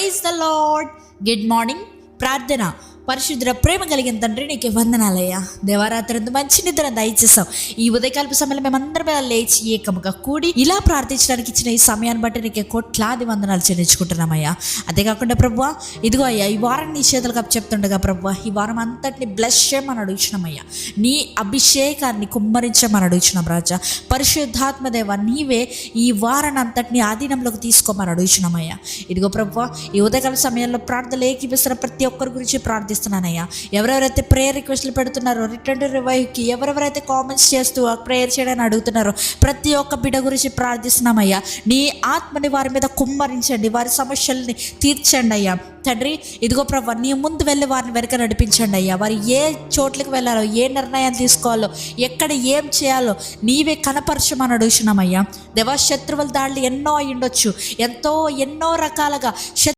Praise the lord. Good morning. ప్రార్థన. పరిశుద్ధ ప్రేమ కలిగిన తండ్రి, నీకు వందనాలయ్యా. దేవారాత్రి మంచి నిద్ర దయచేసాం. ఈ ఉదయకాలపు సమయంలో మేమందరం లేచి ఏకముగా కూడి ఇలా ప్రార్థించడానికి ఇచ్చిన ఈ సమయాన్ని బట్టి నీకు కోట్లాది వందనాలు చెల్లించుకుంటున్నామయ్యా. అంతేకాకుండా ప్రభువా, ఇదిగో అయ్యా, ఈ వారం నీ చేతులకు చెప్తుండగా ప్రభువా, ఈ వారం అంతటిని బ్లెస్ చేయమని అడుగుచున్నామయ్యా. నీ అభిషేకాన్ని కుమ్మరించమని అడుగుచున్నాం రాజా. పరిశుద్ధాత్మ దేవ, నీవే ఈ వారాన్ని అంతటిని ఆధీనంలోకి తీసుకోమని అడుగుచున్నామయ్యా. ఇదిగో ప్రభువా, ఈ ఉదయకాల సమయంలో ప్రార్థనలు ఏకీపిస్తున్న ప్రతి ఒక్కరి గురించి ప్రార్థిస్తున్నానయ్యా. ఎవరెవరైతే ప్రేయర్ రిక్వెస్ట్లు పెడుతున్నారో, రిటర్న్ టు రివైవ్కి ఎవరెవరైతే కామెంట్స్ చేస్తూ ప్రేయర్ చేయడానికి అడుగుతున్నారో ప్రతి ఒక్క బిడ్డ గురించి ప్రార్థిస్తున్నామయ్యా. నీ ఆత్మని వారి మీద కుమ్మరించండి, వారి సమస్యల్ని తీర్చండి అయ్యా. తండ్రి, ఇదిగో ప్రభు, నీ ముందు వెళ్ళి వారిని వెనక నడిపించండి అయ్యా. వారు ఏ చోట్లకు వెళ్ళాలో, ఏ నిర్ణయం తీసుకోవాలో, ఎక్కడ ఏం చేయాలో నీవే కనపరచమని అడుగుతున్నామయ్యా. దేవా, శత్రువుల దాడులు ఎన్నో అయ్యుండొచ్చు, ఎన్నో రకాలుగా